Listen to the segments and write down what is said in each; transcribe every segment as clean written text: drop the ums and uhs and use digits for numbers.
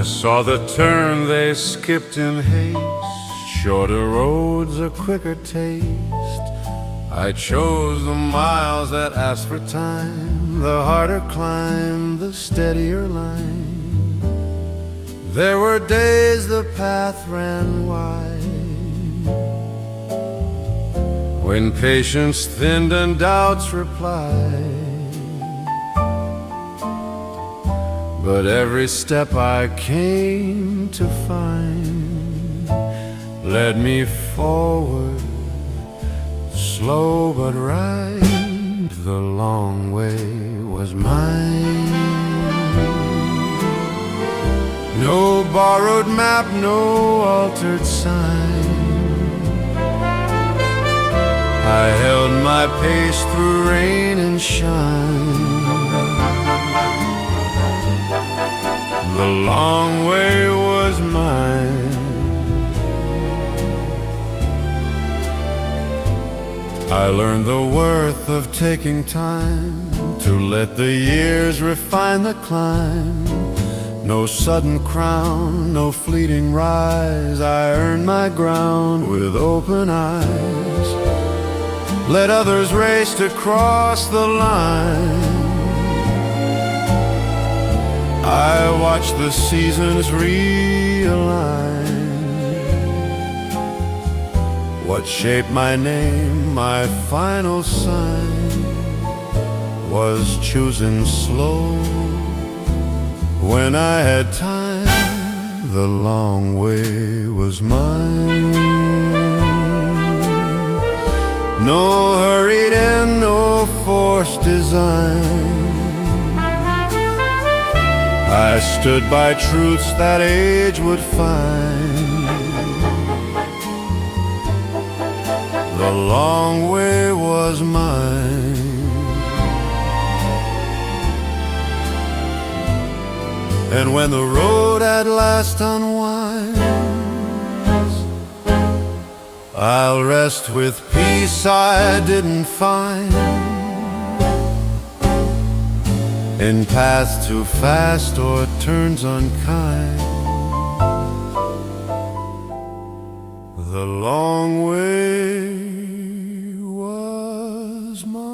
I saw the turn they skipped in haste, shorter roads, a quicker taste. I chose the miles that asked for time, the harder climb, the steadier line. There were days the path ran wide, when patience thinned and doubts replied. But every step I came to find led me forward, slow but right. The long way was mine. No borrowed map, no altered sign. I held my pace through rain and shine. The long way was mine. I learned the worth of taking time to let the years refine the climb. No sudden crown, no fleeting rise. I earned my ground with open eyes. Let others race to cross the line. I watch the seasons realign. What shaped my name, my final sign, was choosing slow. When I had time, the long way was mine. No hurried end, no forced design. I stood by truths that age would find. The long way was mine. And when the road at last unwinds, I'll rest with peace I didn't find in paths too fast or turns unkind. The long way was mine.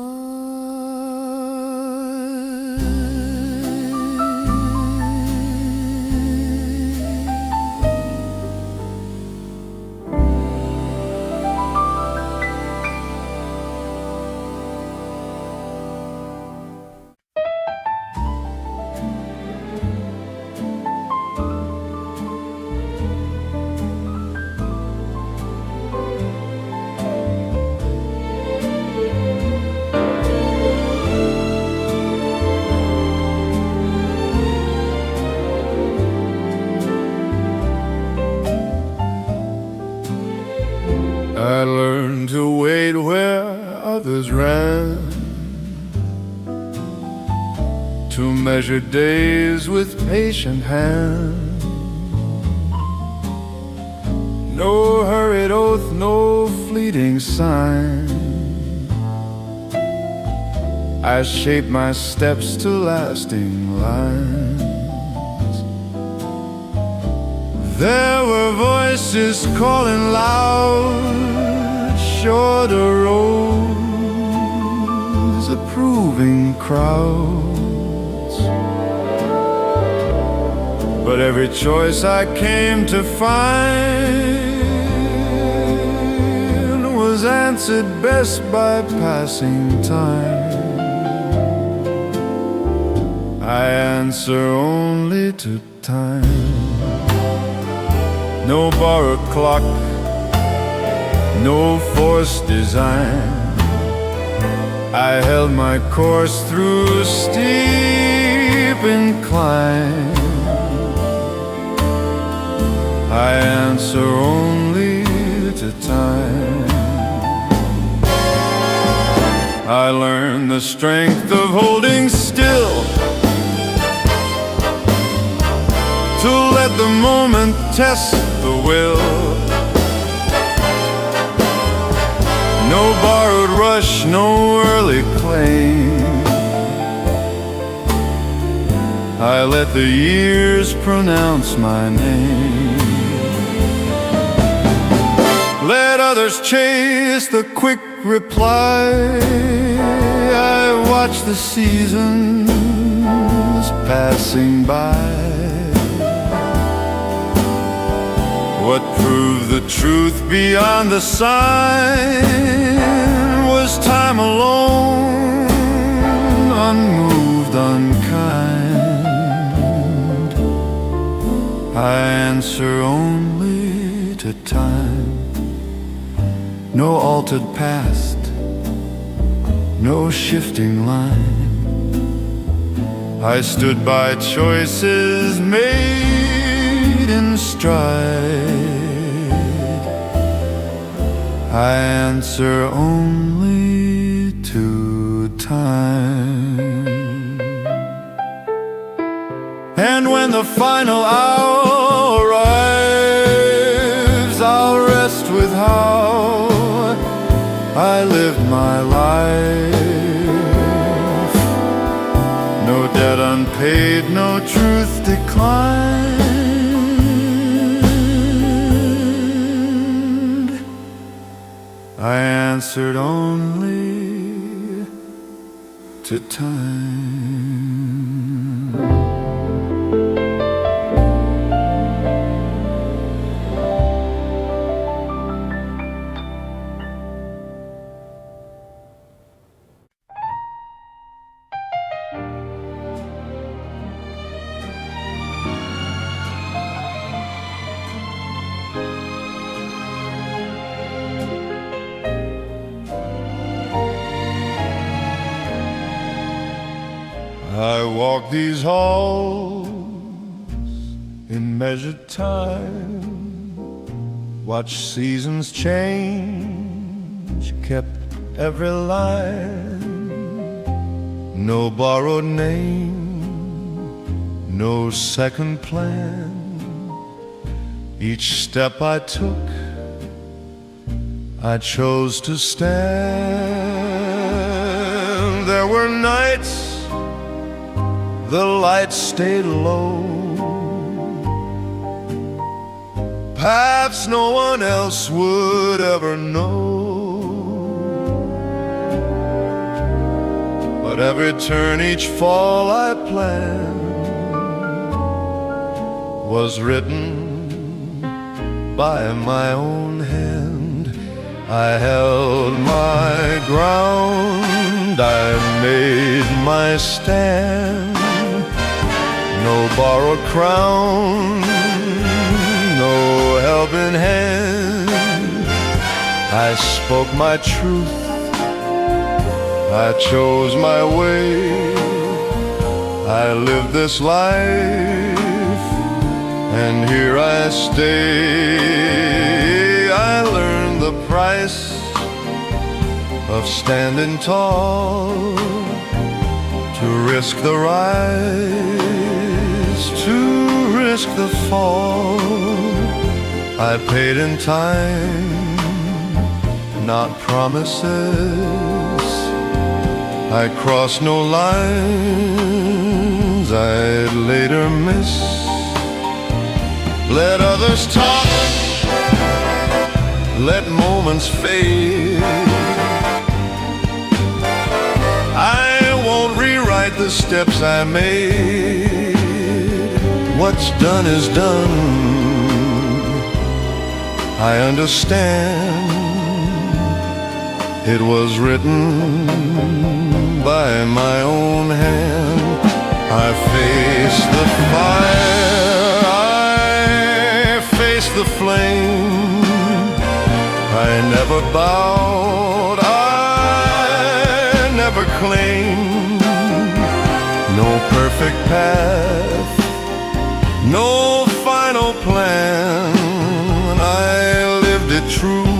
I learned to wait where others ran, to measure days with patient hand. No hurried oath, no fleeting sign. I shaped my steps to lasting lines. There were voices calling loud, shorter roads, approving crowds. But every choice I came to find was answered best by passing time. I answer only to time. No borrowed clock, no forced design. I held my course through steep incline. I answer only to time. I learned the strength of holding still, to let the moment test the will. No borrowed rush, no early claim. I I let the years pronounce my name. Let others chase the quick reply. I watch the seasons passing by. What proved the truth beyond the sign was time alone, unmoved, unkind. I answer only to time. No altered past, no shifting line. I stood by choices made in stride. I answer only to time. And when the final hour arrives, I'll rest with how I lived my life. No debt unpaid, no truth declined. I answered only to time. I walk these halls in measured time, watch seasons change, kept every line. No borrowed name, no second plan. Each step I took, I chose to stand. There were nights the lights stayed low, paths no one else would ever know. But every turn, each fall I planned was written by my own hand. I held my ground, I made my stand. No borrowed crown, no helping hand. I spoke my truth, I chose my way. I lived this life, and here I stay. I learned the price of standing tall, to risk the rise, to risk the fall. I paid in time, not promises. I crossed no lines I'd later miss. Let others talk, let moments fade. I won't rewrite the steps I made. What's done is done, I understand. It was written by my own hand. I faced the fire, I faced the flame. I never bowed, I never claimed. No perfect path, no final plan. I lived it true,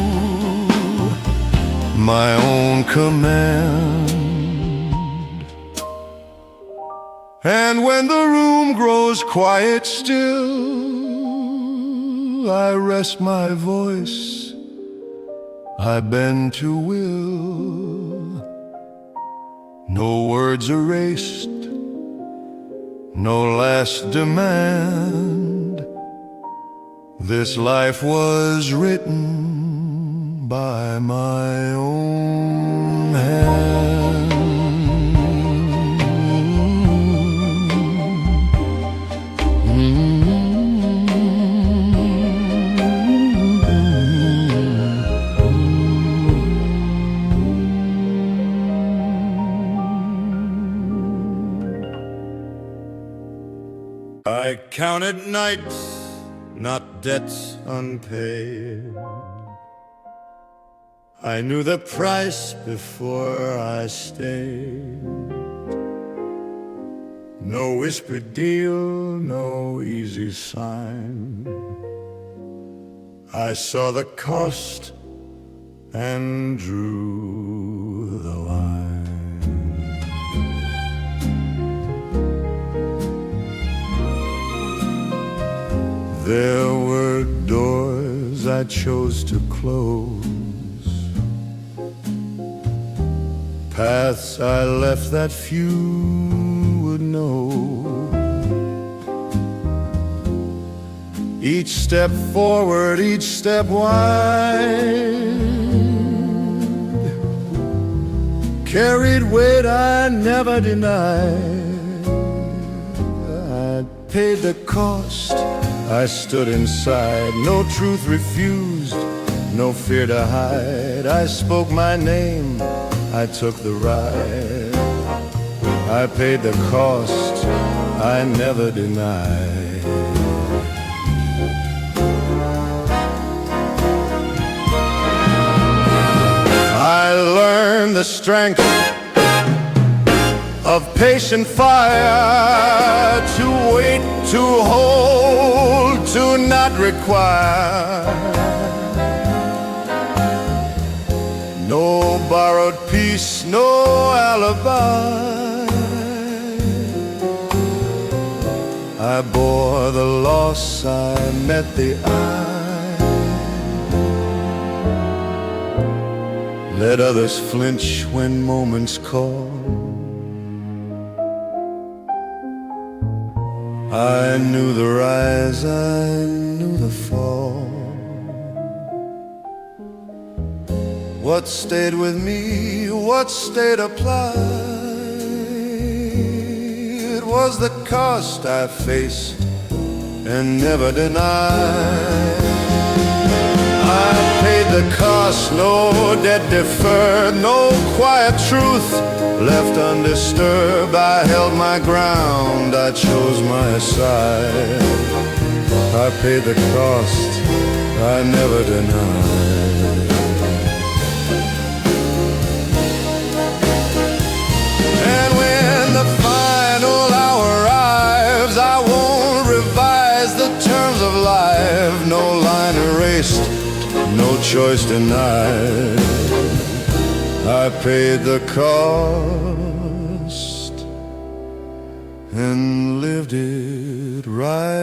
my own command. And when the room grows quiet still, I rest my voice, I bend to will. No words erased, no last demand. This life was written by my own hand. I counted nights, not debts unpaid. I knew the price before I stayed. No whispered deal, no easy sign. I saw the cost and drew the line. There were doors I chose to close, paths I left that few would know. Each step forward, each step wide, carried weight I never denied. I paid the cost, I stood inside, no truth refused, no fear to hide. I spoke my name, I took the ride. I paid the cost, I never denied. I learned the strength of patient fire, to wait, to hold, to not require. No borrowed peace, no alibi. I bore the loss, I met the eye. Let others flinch when moments call. I knew the rise, I knew the fall. What stayed with me, what stayed applied, it was the cost I faced and never denied. I paid the cost, no debt deferred, no quiet truth left undisturbed. I held my ground, I chose my side. I paid the cost, I never denied. And when the final hour arrives, I won't revise the terms of life. No line erased, no choice denied. I paid the cost and lived it right.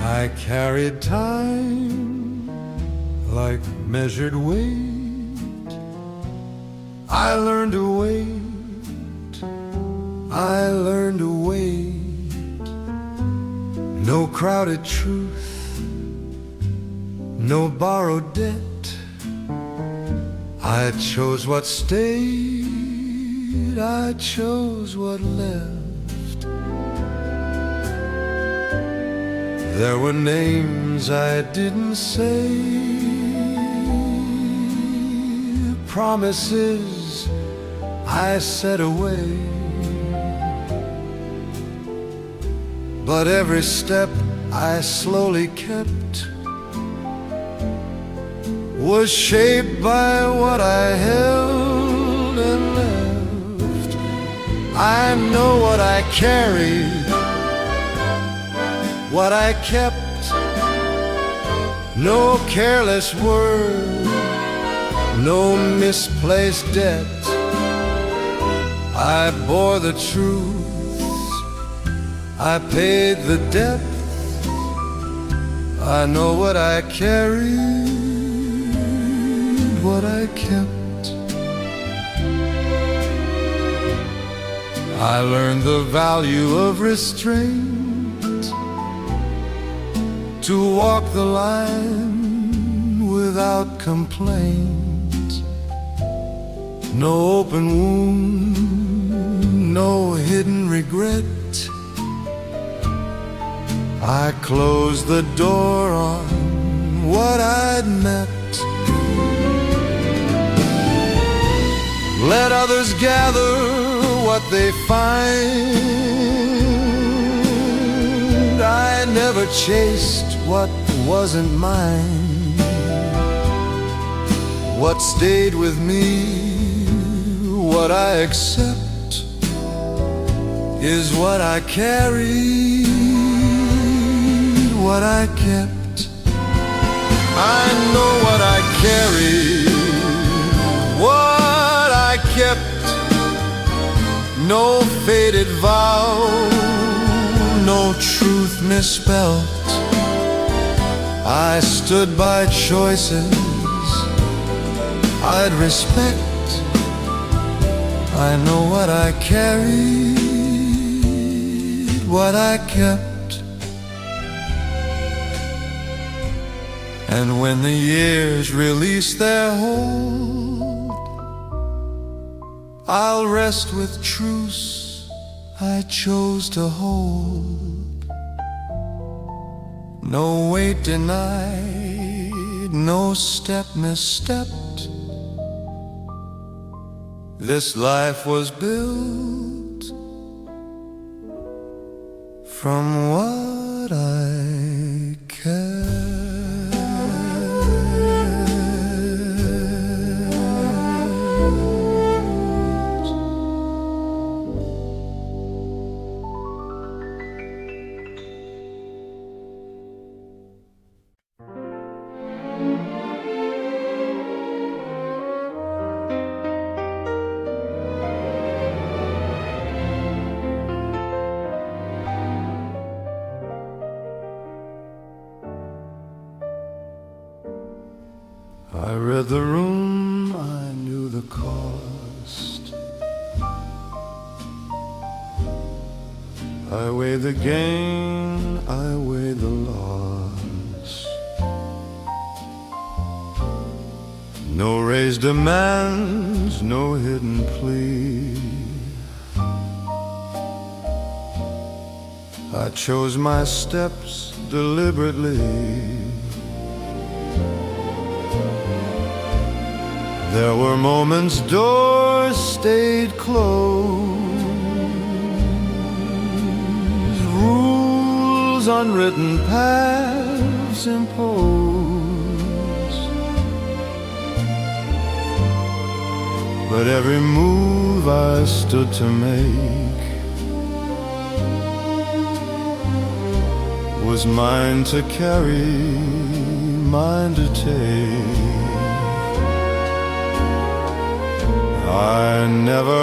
I carried time like measured weight. I learned to wait, I learned to wait. No crowded truth, no borrowed debt. I chose what stayed, I chose what left. There were names I didn't say, promises I said away. But every step I slowly kept, was shaped by what I held and left. I know what I carried, what I kept. No careless word, no misplaced debt. I bore the truth, I paid the debt. I know what I carried, what I kept. I learned the value of restraint, to walk the line without complaint. No open wound, no hidden regret. I closed the door on what I'd met. Let others gather what they find. I never chased what wasn't mine. What stayed with me, what I accept, is what I carried, what I kept. I know what I carried, what I kept. No faded vow, no truth misspelt. I stood by choices I'd respect. I know what I carried, what I kept. And when the years release their hold, I'll rest with truths I chose to hold. No weight denied, no step misstepped. This life was built from what I kept. I read the room, I knew the cost. I weighed the gain, I weighed the loss. No raised demands, no hidden plea. I chose my steps deliberately. There were moments doors stayed closed, rules unwritten, paths imposed. But every move I stood to make was mine to carry, mine to take. I never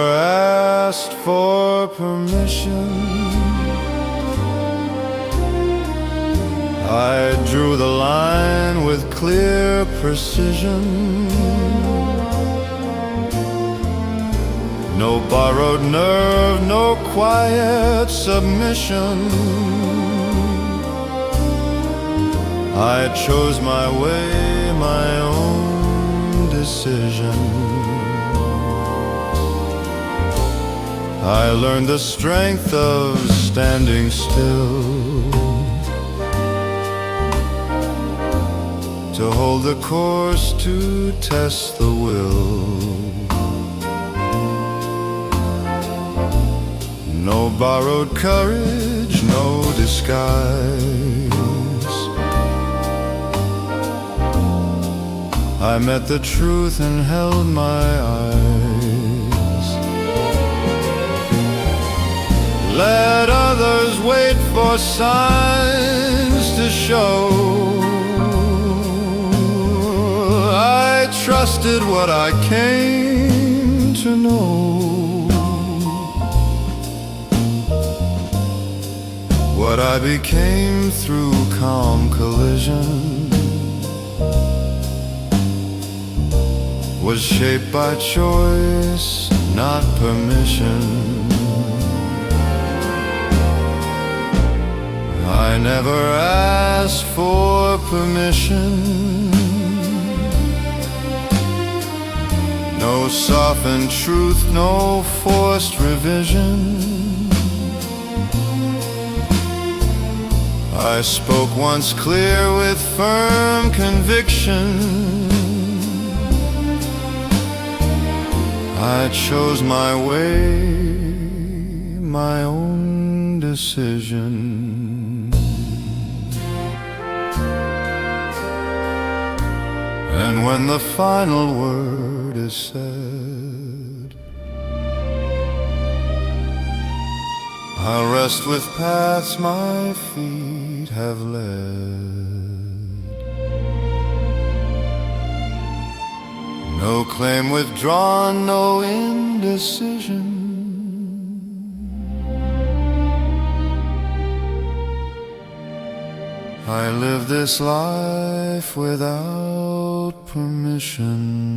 asked for permission. I drew the line with clear precision. No borrowed nerve, no quiet submission. I chose my way, my own decision. I learned the strength of standing still, to hold the course, to test the will. No borrowed courage, no disguise. I met the truth and held my eyes. Let others wait for signs to show. I trusted what I came to know. What I became through calm collision was shaped by choice, not permission. I never asked for permission. No softened truth, no forced revision. I spoke once clear with firm conviction. I chose my way, my own decision. And when the final word is said, I'll rest with paths my feet have led. No claim withdrawn, no indecision. I live this life without permission.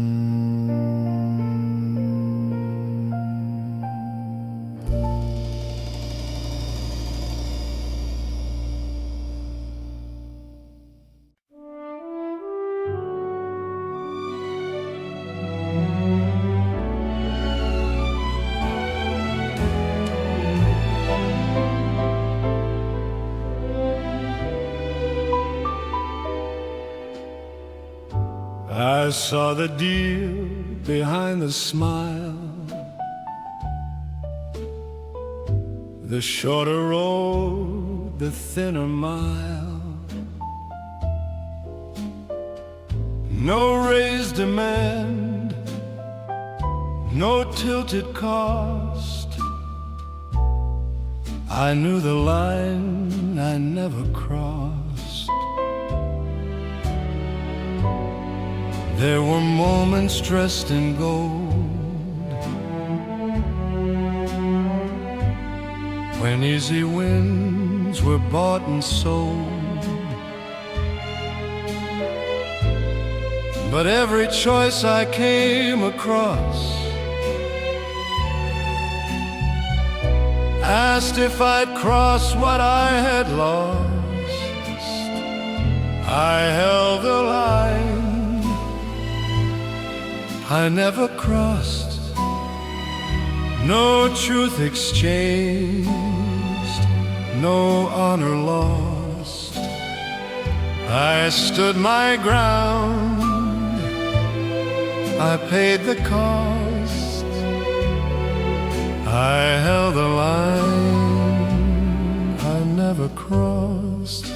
I saw the deal behind the smile, the shorter road, the thinner mile. No raised demand, no tilted cost. I knew the line I never crossed. There were moments dressed in gold, when easy wins were bought and sold. But every choice I came across asked if I'd cross what I had lost. I held the line I never crossed, no truth exchanged, no honor lost. I stood my ground, I paid the cost. I held the line I never crossed.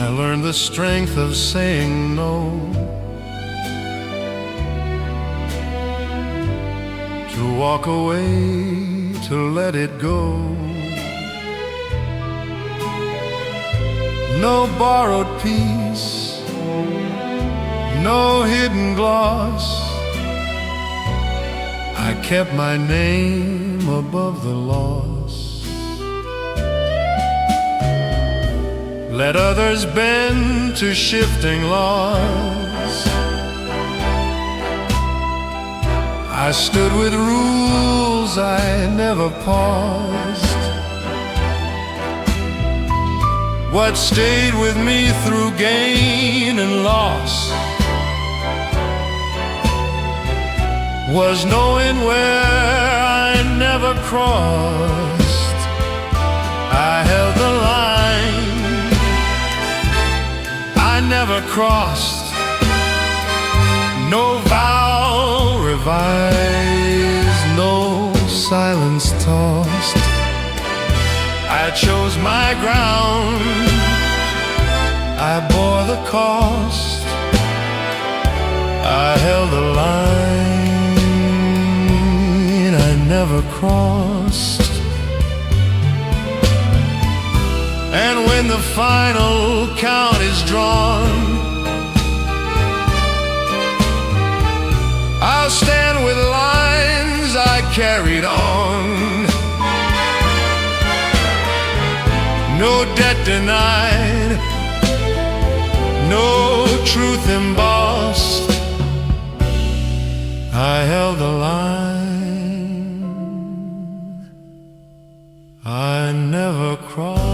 I learned the strength of saying no, to walk away, to let it go. No borrowed peace, no hidden gloss. I kept my name above the loss. Let others bend to shifting laws. I stood with rules I never paused. What stayed with me through gain and loss was knowing where I never crossed. I held the line I never crossed, no vow revised, no silence tossed. I chose my ground, I bore the cost. I held the line I never crossed. And when the final count is drawn, I'll stand with lines I carried on. No debt denied, no truth embossed. I held the line I never crossed.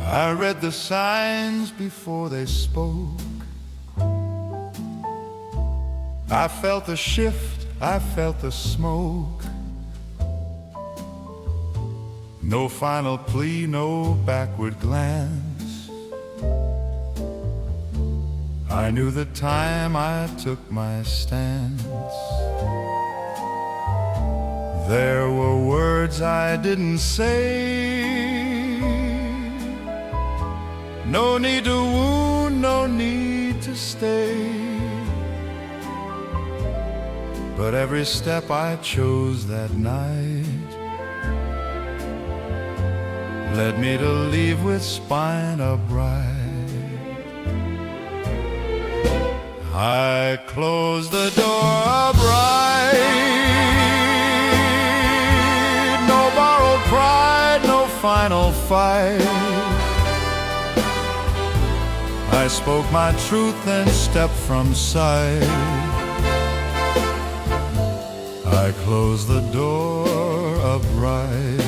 I read the signs before they spoke. I felt the shift, I felt the smoke. No final plea, no backward glance. I knew the time I took my stance. There were words I didn't say. No need to wound, no need to stay. But every step I chose that night led me to leave with spine upright. I closed the door upright. No borrowed pride, no final fight. I spoke my truth and stepped from sight. I closed the door upright.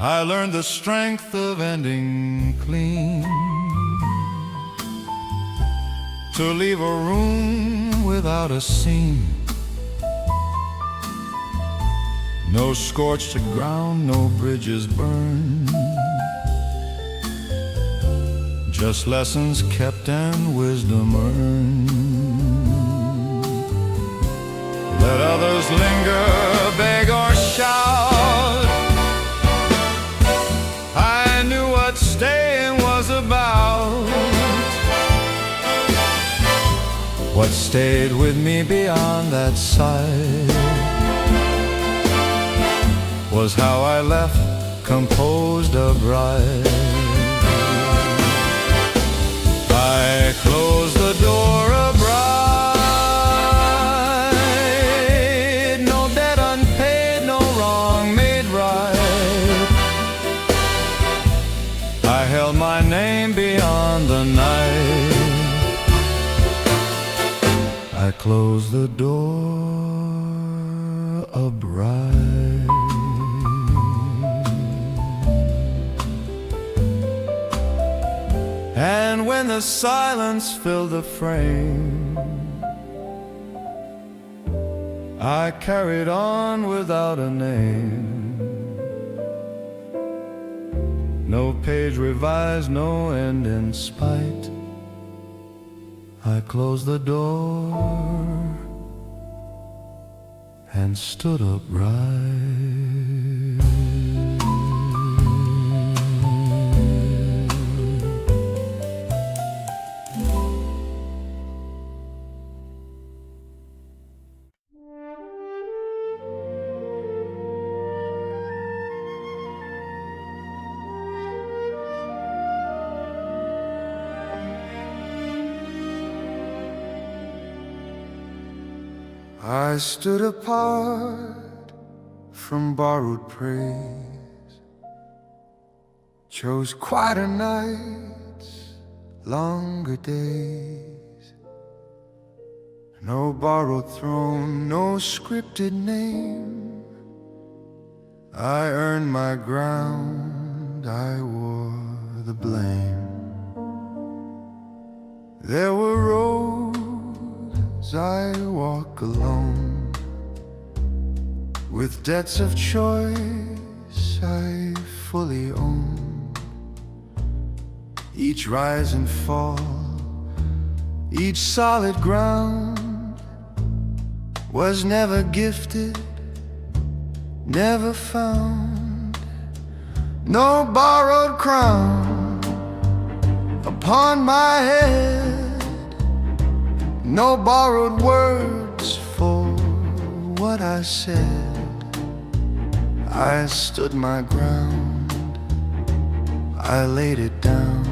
I learned the strength of ending clean, to leave a room without a seam. No scorched ground, no bridges burned, just lessons kept and wisdom earned. Let others linger, beg or shout. I knew what staying was about. What stayed with me beyond that sight was how I left composed upright. I closed the door upright. No debt unpaid, no wrong made right. I held my name beyond the night. I closed the door upright. And when the silence filled the frame, I carried on without a name. No page revised, no end in spite. I closed the door and stood upright. I stood apart from borrowed praise, chose quieter nights, longer days. No borrowed throne, no scripted name. I earned my ground, I wore the blame. There were roads I walk alone, with debts of choice I fully own. Each rise and fall, each solid ground was never gifted, never found. No borrowed crown upon my head, no borrowed words for what I said. I stood my ground, I laid it down.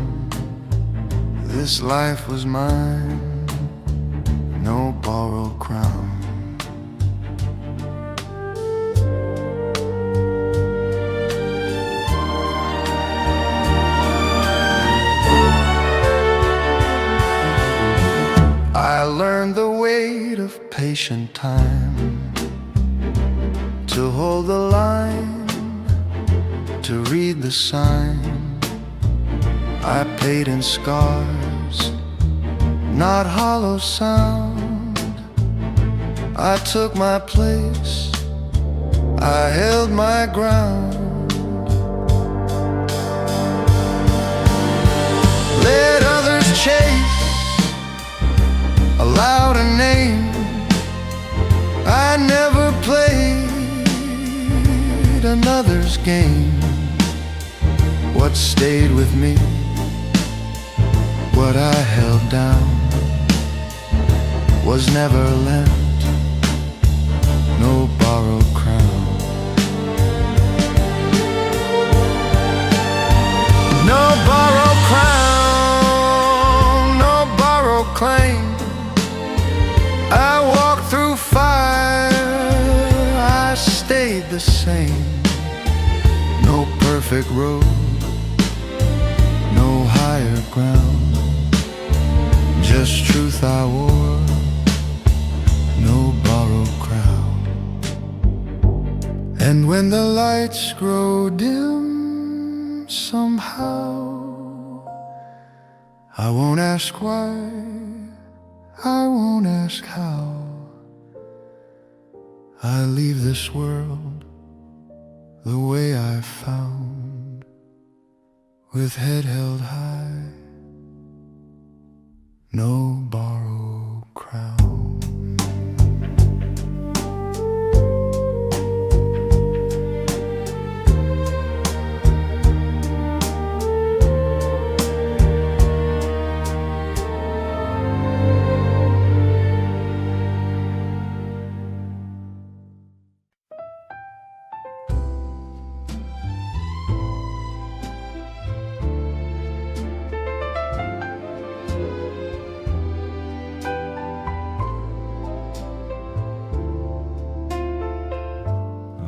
This life was mine, no borrowed crown. I learned the weight of patient time, to hold the line, to read the sign. I paid in scars, not hollow sound. I took my place, I held my ground. Let others chase, allowed a name. I never played another's game. What stayed with me, what I held down, was never lent, no borrowed crown. No borrowed crown, no borrowed claim. I walked through fire, I stayed the same. No perfect road, no higher ground, just truth I wore, no borrowed crown. And when the lights grow dim somehow, I won't ask why, I won't ask how. I leave this world the way I found, with head held high, no borrowed crown.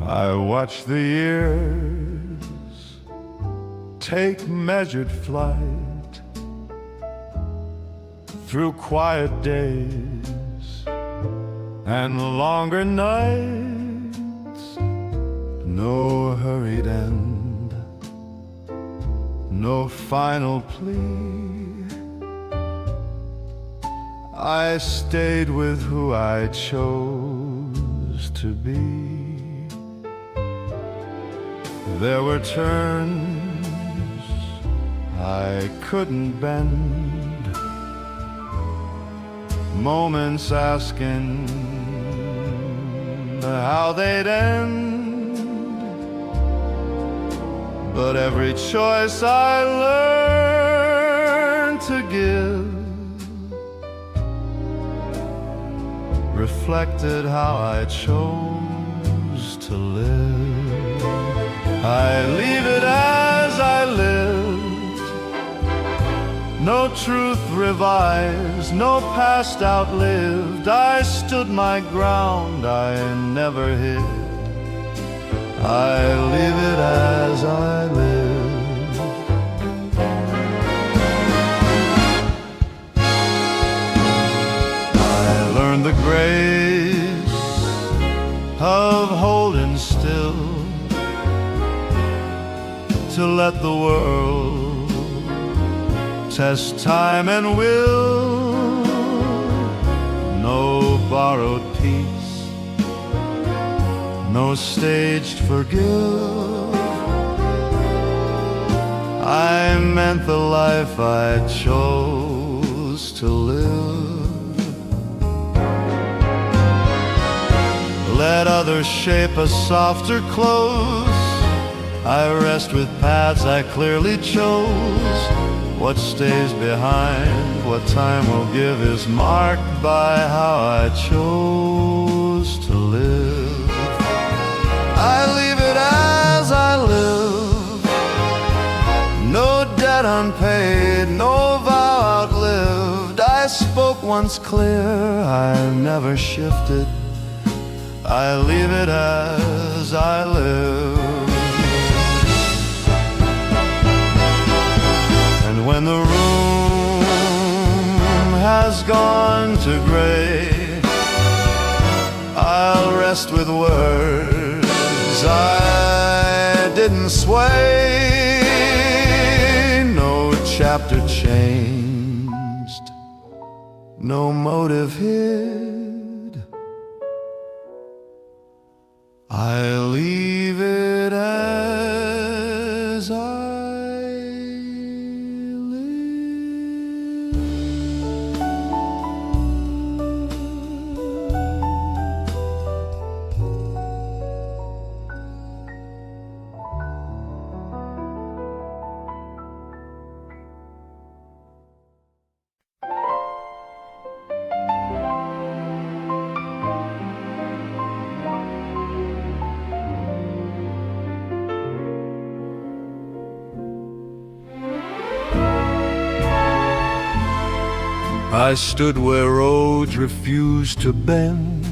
I watch the years take measured flight through quiet days and longer nights. No hurried end, no final plea. I stayed with who I chose to be. There were turns I couldn't bend, moments asking how they'd end. But every choice I learned to give reflected how I chose to live. I leave it as I lived, no truth revised, no past outlived. I stood my ground, I never hid. I leave it as I lived. I learned the grace of holding still, to let the world test time and will. No borrowed peace, no staged forgive. I meant the life I chose to live. Let others shape a softer close. I rest with paths I clearly chose. What stays behind, what time will give, is marked by how I chose to live. I leave it as I live. No debt unpaid, no vow outlived. I spoke once clear, I never shifted. I leave it as I live. And when the room has gone to gray, I'll rest with words I didn't sway. No chapter changed, no motive hid. I leave it as I I stood where roads refused to bend,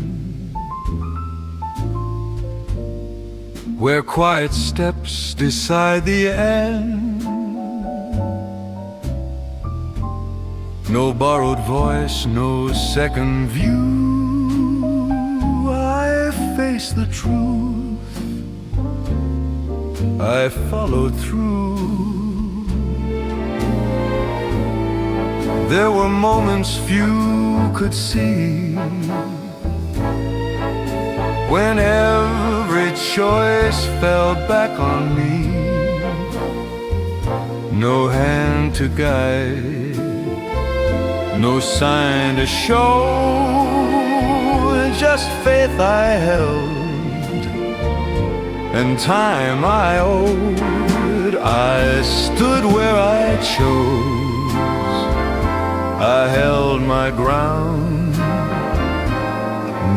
where quiet steps decide the end. No borrowed voice, no second view. I faced the truth, I followed through. There were moments few could see, when every choice fell back on me. No hand to guide, no sign to show, just faith I held, and time I owed. I stood where I chose, I held my ground.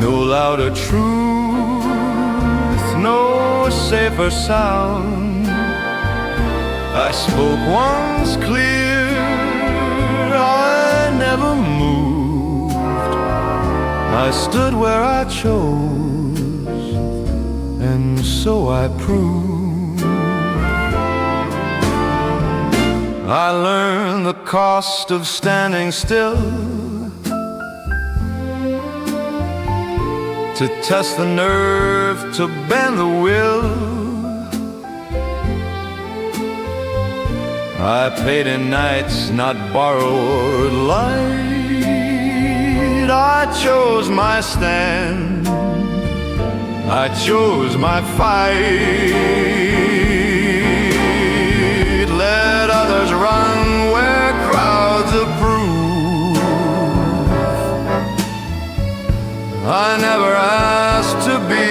No louder truth, no safer sound. I spoke once clear, I never moved. I stood where I chose, and so I proved. I learned the cost of standing still, to test the nerve, to bend the will. I paid in nights, not borrowed light. I chose my stand, I chose my fight. Let others run where crowds approve. I never asked to be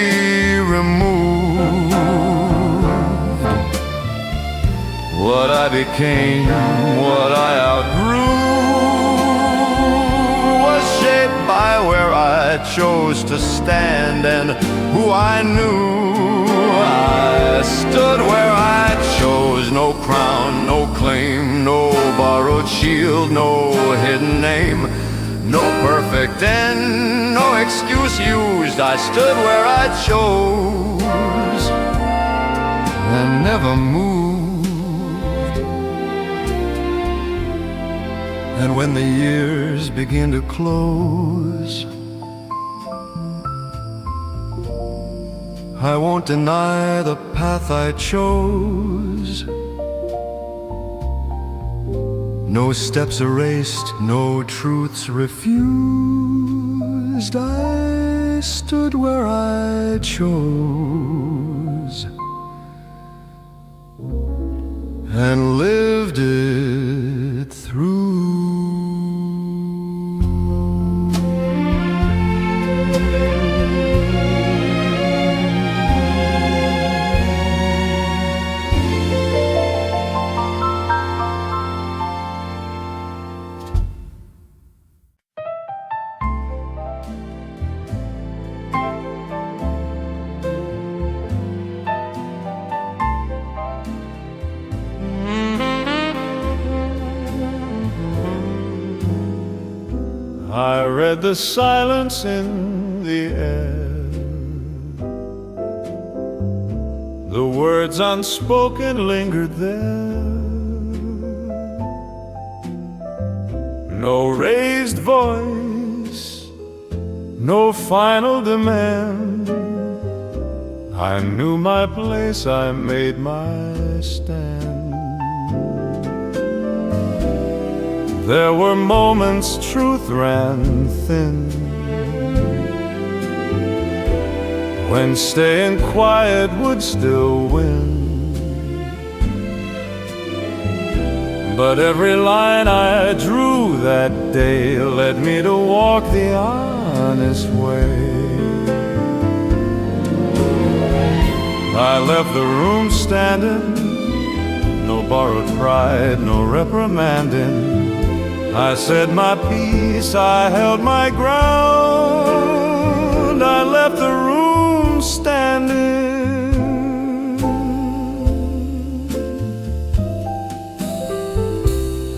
removed. What I became, what I outgrew, was shaped by where I chose to stand and who I knew. I stood where I chose, no crown, no claim, no borrowed shield, no hidden name, no perfect end, no excuse used. I stood where I chose and never moved. And when the years begin to close, I won't deny the path I chose. No steps erased, no truths refused. I stood where I chose and lived it through. I read the silence in the air, the words unspoken lingered there. No raised voice, no final demand. I knew my place, I made my stand. There were moments truth ran thin, when staying quiet would still win. But every line I drew that day led me to walk the honest way. I left the room standing, no borrowed pride, no reprimanding. I said my piece, I held my ground. I left the room standing.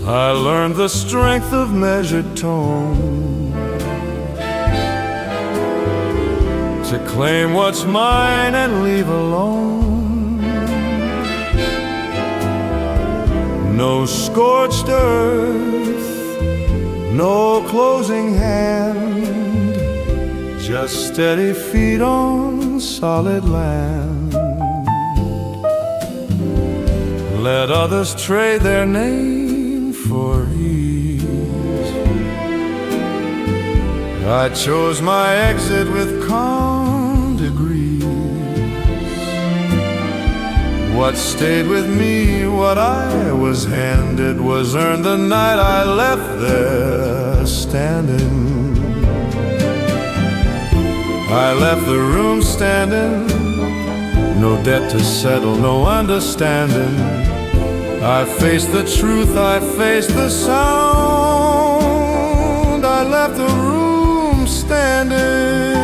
I learned the strength of measured tone, to claim what's mine and leave alone. No scorched earth, no closing hand, just steady feet on solid land. Let others trade their name for ease. I chose my exit with calm degrees. What stayed with me, what I was handed, was earned the night I left there standing. I left the room standing, no debt to settle, no understanding. I faced the truth, I faced the sound. I left the room standing.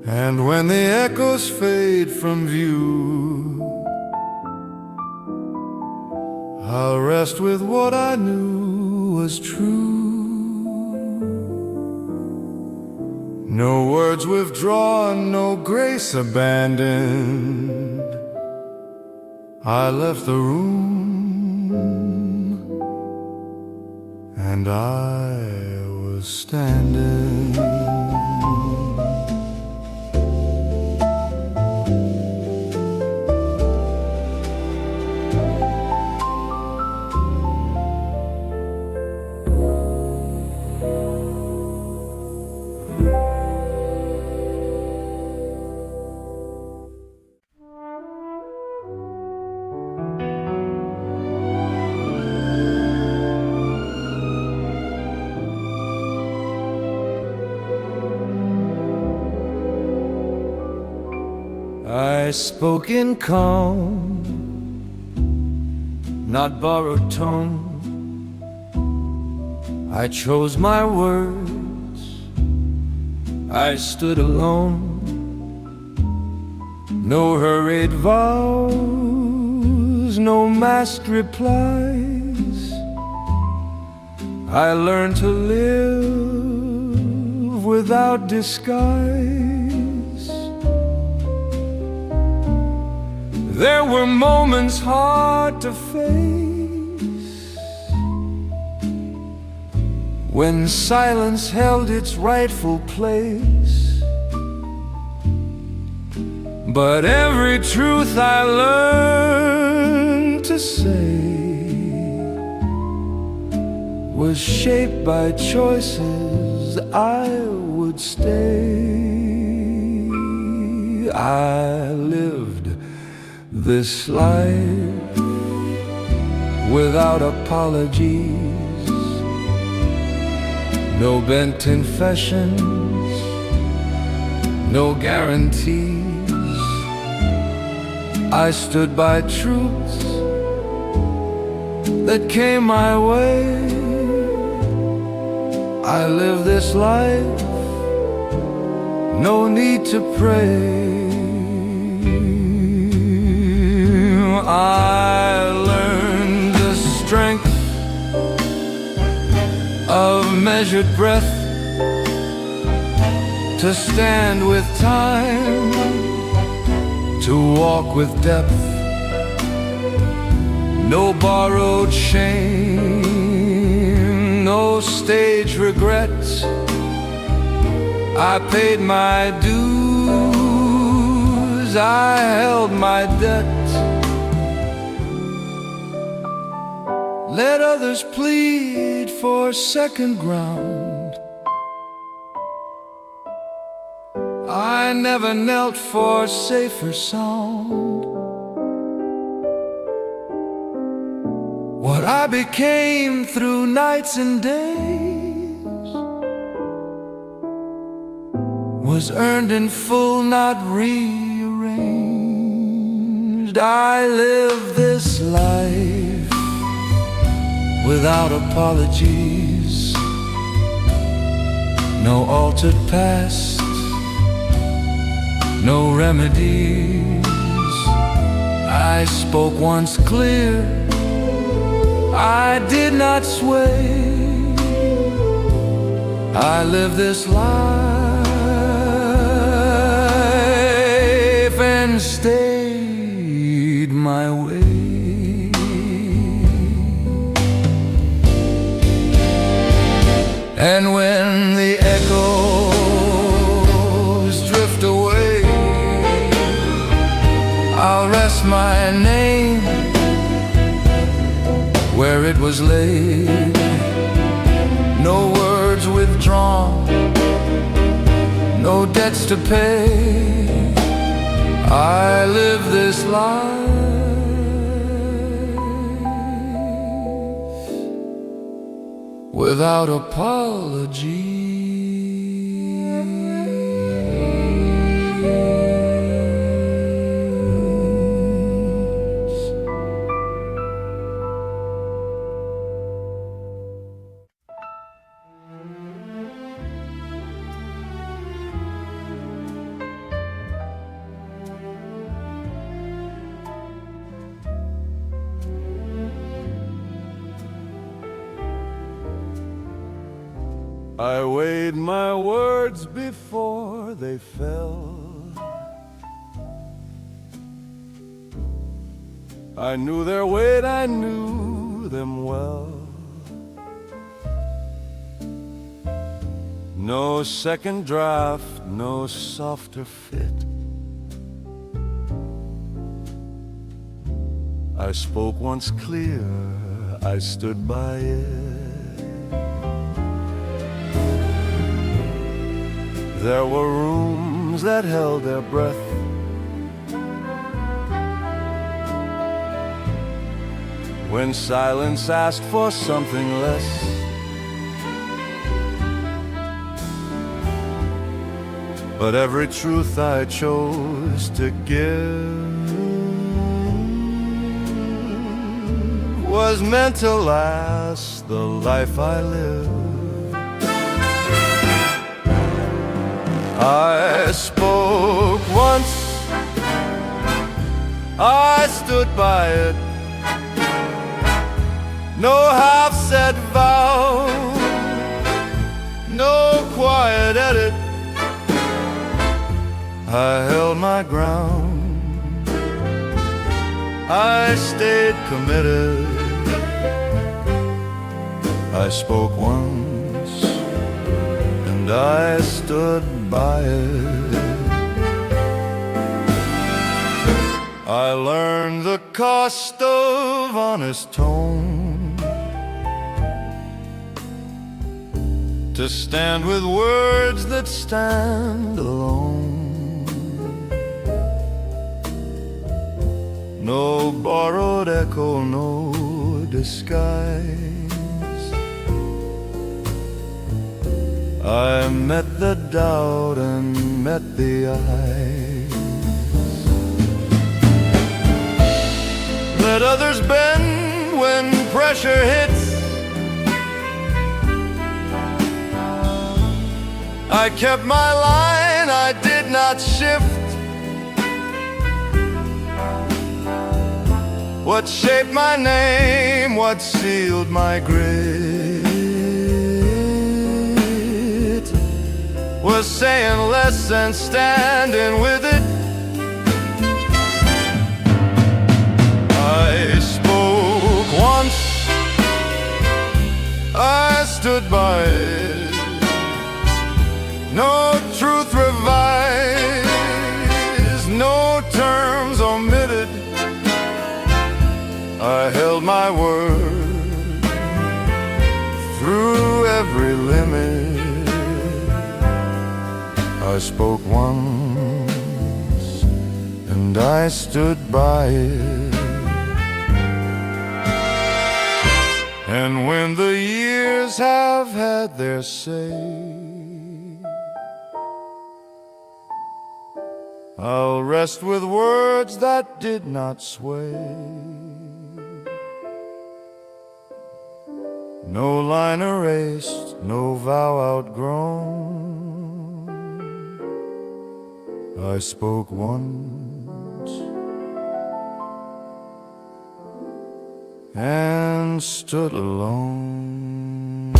And when the echoes fade from view, I'll rest with what I knew was true. No words withdrawn, no grace abandoned. I left the room, and I was standing. I spoke in calm, not borrowed tone. I chose my words, I stood alone. No hurried vows, no masked replies. I learned to live without disguise. There were moments hard to face, when silence held its rightful place. But every truth I learned to say was shaped by choices I would stay. I lived this life without apologies, no bent confessions, no guarantees. I stood by truths that came my way. I live this life, no need to pray. I learned the strength of measured breath, to stand with time, to walk with depth. No borrowed shame, no stage regrets. I paid my dues, I held my debt. Let others plead for second ground. I never knelt for safer sound. What I became through nights and days was earned in full, not rearranged. I live this life without apologies, no altered past, no remedies. I spoke once clear, I did not sway. I live this life and stayed my way. And when the echoes drift away, I'll rest my name where it was laid. No words withdrawn, no debts to pay. I live this life without apology. I weighed my words before they fell. I knew their weight, I knew them well. No second draft, no softer fit. I spoke once clear, I stood by it. There were rooms that held their breath, when silence asked for something less. But every truth I chose to give was meant to last the life I live. I spoke once, I stood by it. No half-said vow, no quiet edit. I held my ground, I stayed committed. I spoke once, and I stood by it. I learned the cost of honest tone, to stand with words that stand alone. No borrowed echo, no disguise. I met the doubt and met the eyes. Let others bend when pressure hits. I kept my line, I did not shift. What shaped my name, what sealed my grit, was saying less and standing with it. I spoke once, I stood by it. No truth revised, no terms omitted. I held my word through every limit. I spoke once and I stood by it. And when the years have had their say, I'll rest with words that did not sway. No line erased, no vow outgrown. I spoke once and stood alone.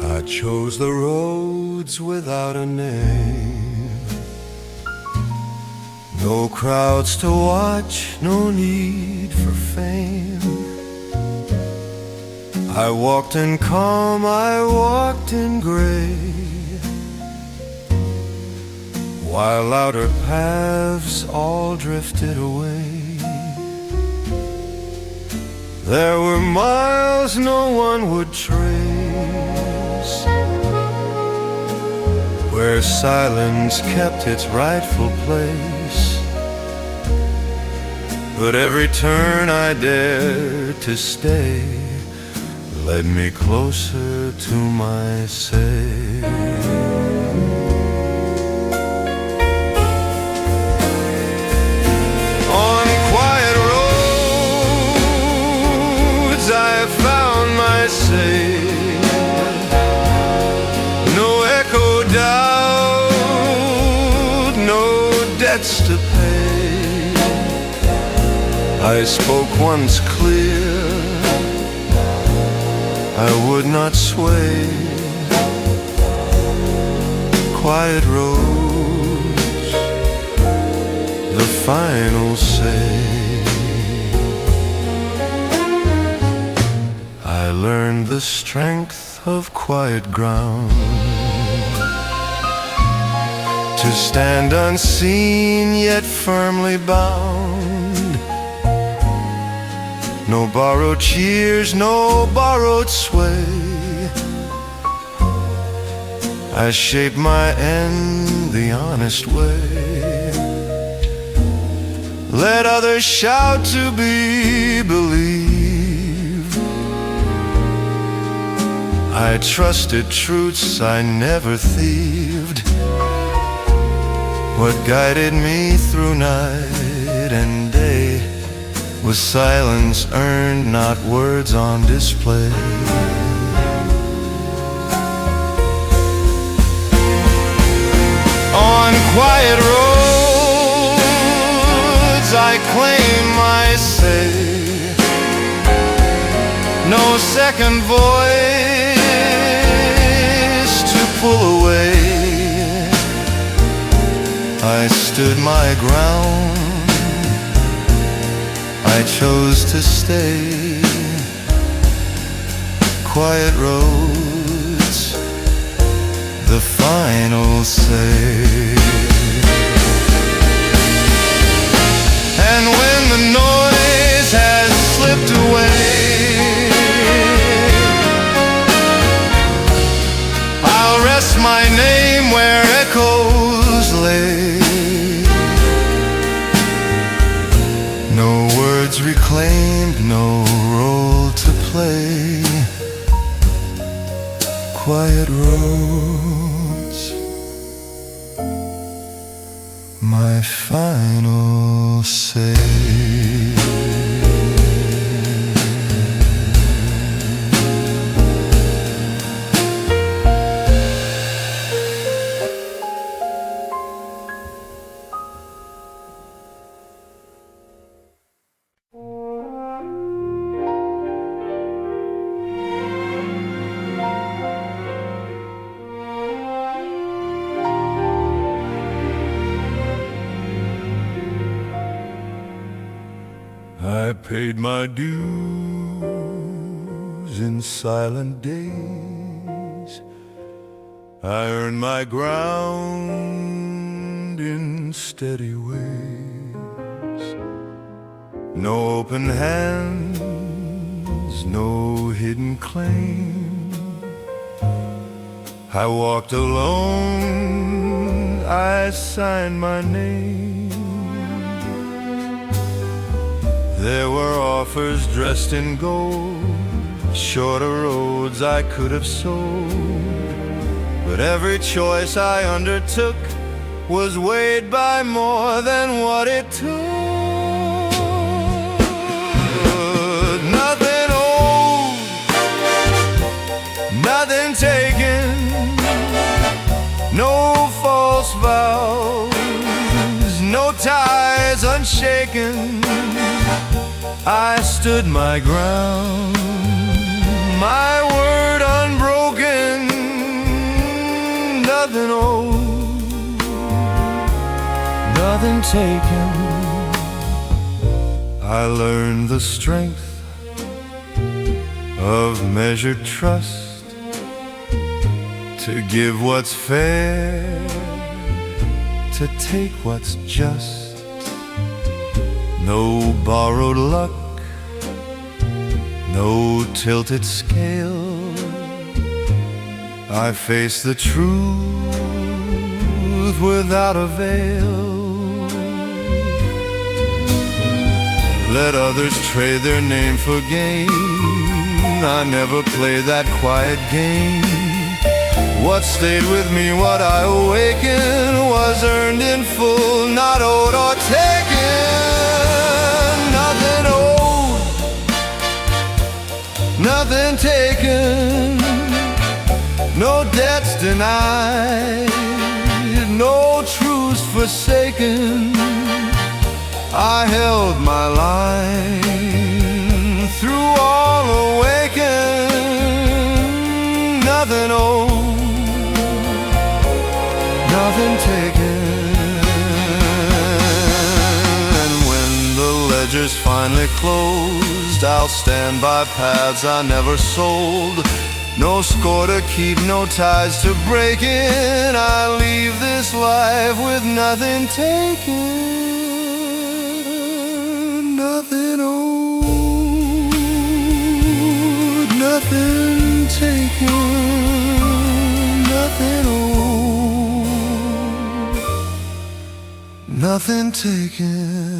I chose the roads without a name. No crowds to watch, no need for fame. I walked in calm, I walked in gray, while outer paths all drifted away. There were miles no one would trace, where silence kept its rightful place. But every turn I dared to stay led me closer to my say. On quiet roads I found my say. No echo doubt, no debts to pay. I spoke once clear, I would not sway. Quiet roads, the final say. I learned the strength of quiet ground, to stand unseen yet firmly bound. No borrowed cheers, no borrowed sway. I shape my end the honest way. Let others shout to be believed. I trusted truths I never thieved. What guided me through night and day was silence earned, not words on display. On quiet roads I claim my say, no second voice to pull away. I stood my ground, I chose to stay. Quiet roads, the final say. And when the noise has slipped away, I'll rest my name where echoes lay. No words reclaimed, no role to play. Quiet roads, my final say. I paid my dues in silent days. I earned my ground in steady ways. No open hands, no hidden claim. I walked alone, I signed my name. There were offers dressed in gold, shorter roads I could have sold, but every choice I undertook was weighed by more than what it took. Nothing owed, nothing taken, no false vows, no ties unshaken. I stood my ground, my word unbroken. Nothing owed, nothing taken. I learned the strength of measured trust, to give what's fair, to take what's just. No borrowed luck, no tilted scale. I face the truth without a veil. Let others trade their name for gain. I never played that quiet game. What stayed with me, what I awakened, was earned in full, not owed or taken. Nothing owed, nothing taken, no debts denied, no truths forsaken. I held my line through all awakened. Nothing owed, nothing taken. And when the ledger's finally closed, I'll stand by paths I never sold. No score to keep, no ties to break in. I leave this life with nothing taken. Nothing owed, nothing taken. Nothing owed, nothing taken.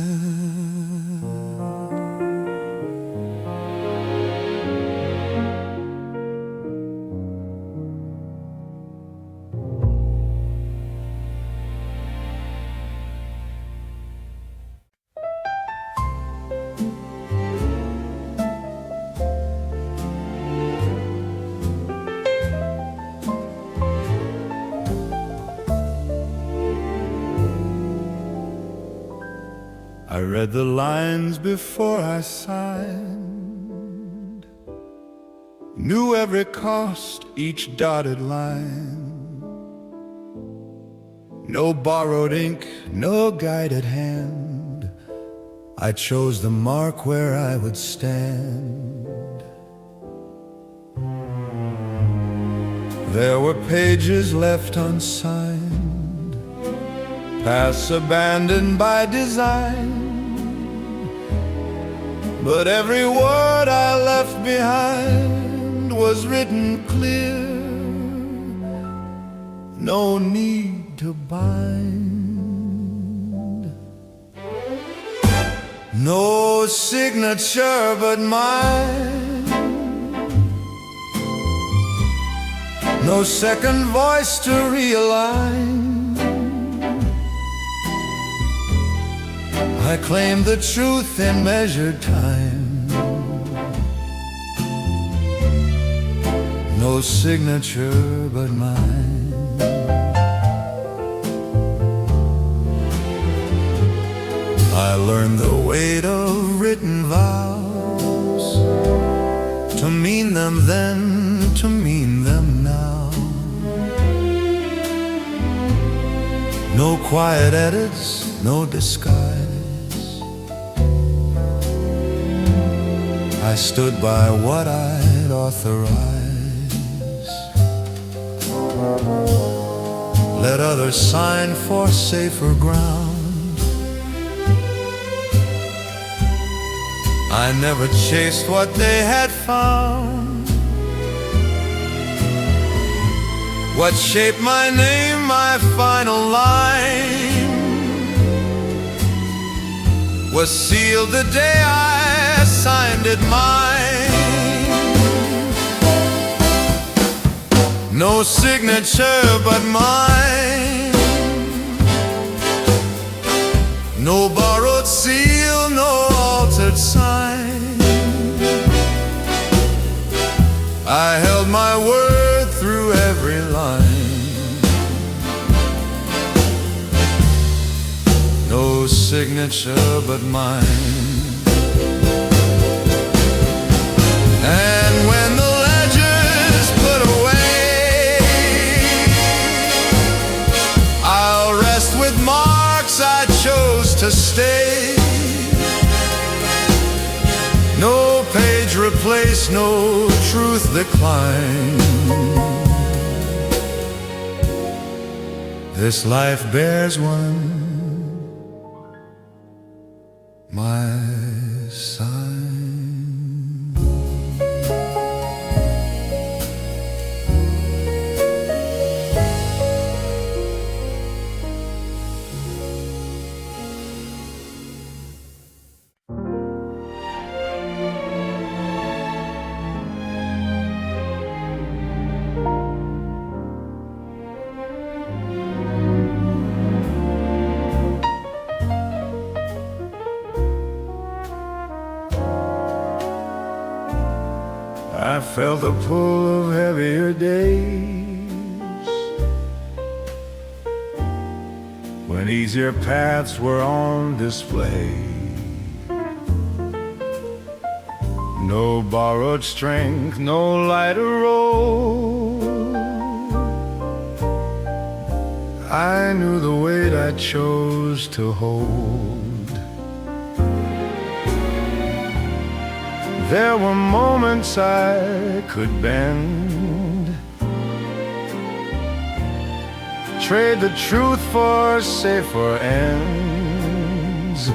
I read the lines before I signed, knew every cost, each dotted line. No borrowed ink, no guided hand, I chose the mark where I would stand. There were pages left unsigned, paths abandoned by design, but every word I left behind was written clear. No need to bind, no signature but mine, no second voice to realign. I claim the truth in measured time, no signature but mine. I learned the weight of written vows, to mean them then, to mean them now. No quiet edits, no disguise, I stood by what I'd authorize. Let others sign for safer ground, I never chased what they had found. What shaped my name, my final line, was sealed the day I signed it mine. No signature but mine, no borrowed seal, no altered sign. I held my word through every line, no signature but mine. And when the ledger's put away, I'll rest with marks I chose to stay. No page replaced, no truth declined. This life bears one, my sign. I felt the pull of heavier days, when easier paths were on display. No borrowed strength, no lighter road. I knew the weight I chose to hold. There were moments I could bend, trade the truth for safer ends.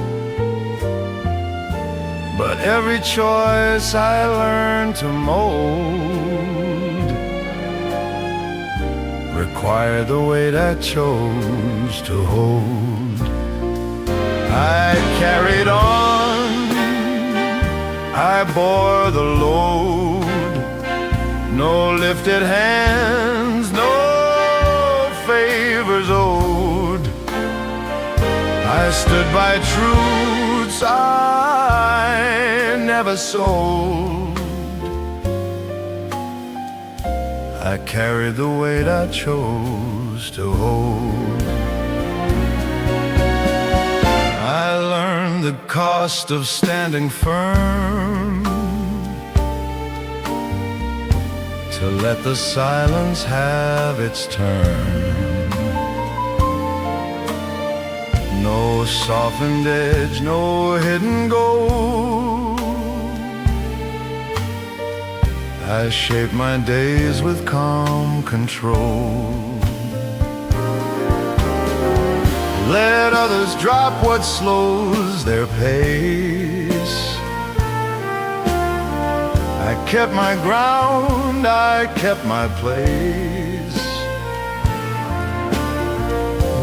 But every choice I learned to mold required the weight I chose to hold. I carried on, I bore the load, no lifted hands, no favors owed. I stood by truths I never sold. I carried the weight I chose to hold. I learned learned the cost of standing firm, to let the silence have its turn. No softened edge, no hidden gold. I shape my days with calm control. Let others drop what slows their pace. I kept my ground, I kept my place.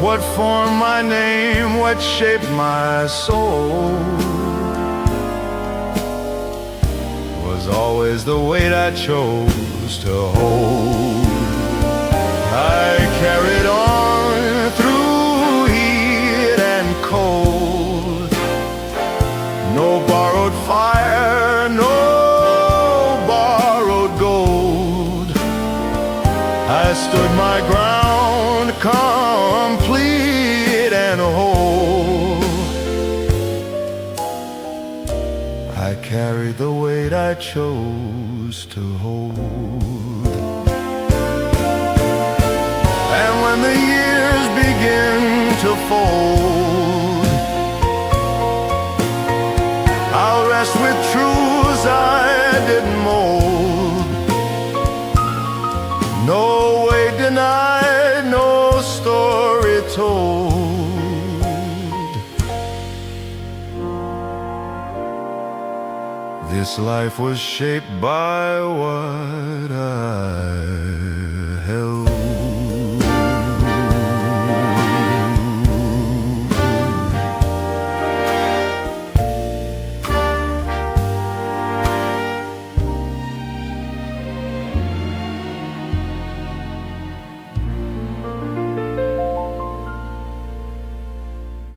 What formed my name, what shaped my soul, was always the weight I chose to hold. I carried on through heat and cold. No borrowed fire, no borrowed gold. I stood my ground, complete and whole. I carried the weight I chose to hold. And when the years begin to fold, I'll rest with truths I didn't mold. No way denied, no story told. This life was shaped by what I